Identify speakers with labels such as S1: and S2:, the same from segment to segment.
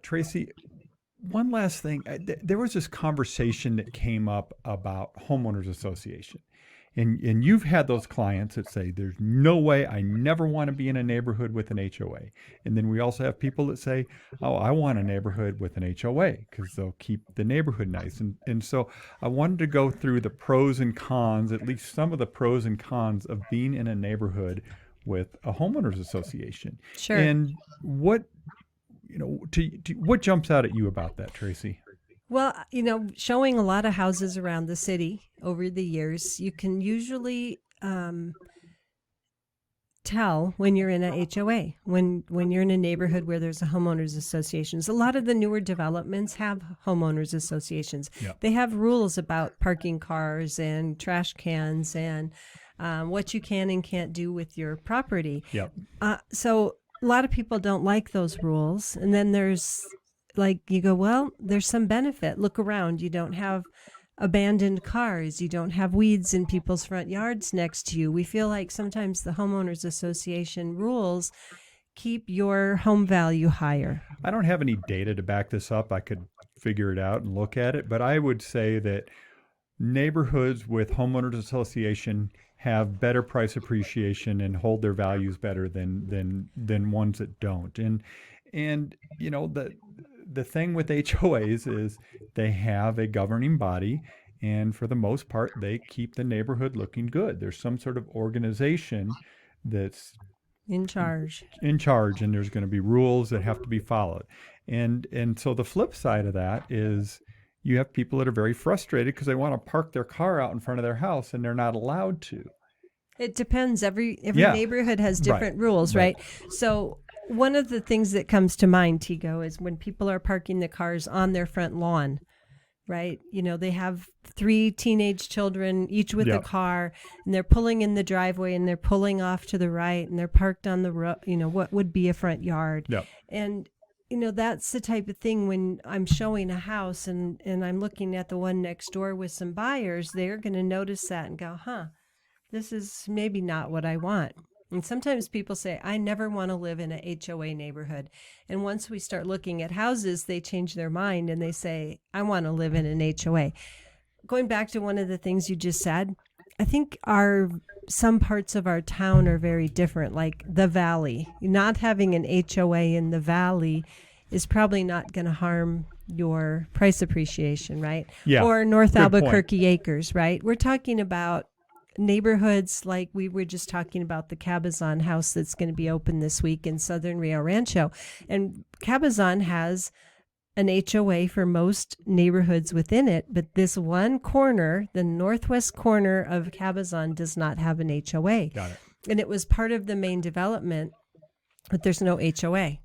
S1: Tracy, one last thing. There was this conversation that came up about homeowners association. And you've had those clients that say, there's no way, I never want to be in a neighborhood with an HOA. And then we also have people that say, oh, I want a neighborhood with an HOA because they'll keep the neighborhood nice. And so I wanted to go through the pros and cons, at least some of the pros and cons of being in a neighborhood with a homeowners association.
S2: Sure.
S1: And what, what jumps out at you about that, Tracy?
S2: Well, showing a lot of houses around the city over the years, you can usually tell when you're in a HOA, when you're in a neighborhood where there's a homeowners associations. A lot of the newer developments have homeowners associations.
S1: Yep.
S2: They have rules about parking cars and trash cans and what you can and can't do with your property.
S1: Yep.
S2: So a lot of people don't like those rules. And then there's you go, well, there's some benefit. Look around. You don't have abandoned cars. You don't have weeds in people's front yards next to you. We feel like sometimes the homeowners association rules keep your home value higher.
S1: I don't have any data to back this up. I could figure it out and look at it, but I would say that neighborhoods with homeowners association have better price appreciation and hold their values better than ones that don't. And the thing with HOAs is they have a governing body, and for the most part, they keep the neighborhood looking good. There's some sort of organization that's
S2: in charge,
S1: and there's going to be rules that have to be followed. And so the flip side of that is you have people that are very frustrated because they want to park their car out in front of their house and they're not allowed to.
S2: It depends. Every neighborhood has different rules, right? So one of the things that comes to mind, Tego, is when people are parking the cars on their front lawn, right? They have 3 teenage children, each with a car, and they're pulling in the driveway and they're pulling off to the right and they're parked on the road, what would be a front yard.
S1: Yep.
S2: And, that's the type of thing when I'm showing a house and I'm looking at the one next door with some buyers, they're going to notice that and go, this is maybe not what I want. And sometimes people say, I never want to live in a HOA neighborhood. And once we start looking at houses, they change their mind and they say, I want to live in an HOA. Going back to one of the things you just said, I think some parts of our town are very different, like the valley. Not having an HOA in the valley is probably not going to harm your price appreciation, right?
S1: Yeah.
S2: Or North
S1: Good
S2: Albuquerque
S1: point.
S2: Acres, right? We're talking about neighborhoods like we were just talking about the Cabazon house that's going to be open this week in southern Rio Rancho. And Cabazon has an HOA for most neighborhoods within it, but this one corner, the northwest corner of Cabazon, does not have an HOA.
S1: Got it.
S2: And it was part of the main development, but there's no HOA.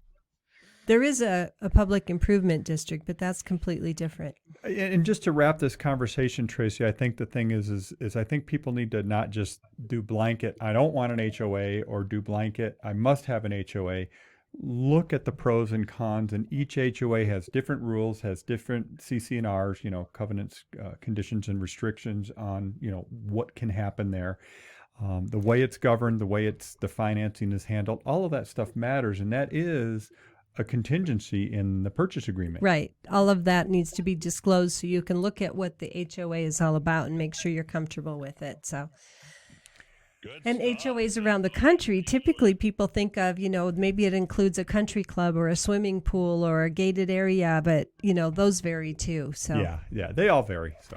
S2: There is a public improvement district, but that's completely different.
S1: And just to wrap this conversation, Tracy, I think the thing is I think people need to not just do blanket, I don't want an HOA, or do blanket, I must have an HOA. Look at the pros and cons, and each HOA has different rules, has different CC&Rs, covenants, conditions, and restrictions on, what can happen there. The way it's governed, the way the financing is handled, all of that stuff matters, and that is a contingency in the purchase agreement.
S2: Right. All of that needs to be disclosed so you can look at what the HOA is all about and make sure you're comfortable with it. So, and HOAs around the country, typically people think of, maybe it includes a country club or a swimming pool or a gated area, but, those vary too. So
S1: Yeah, they all vary. So.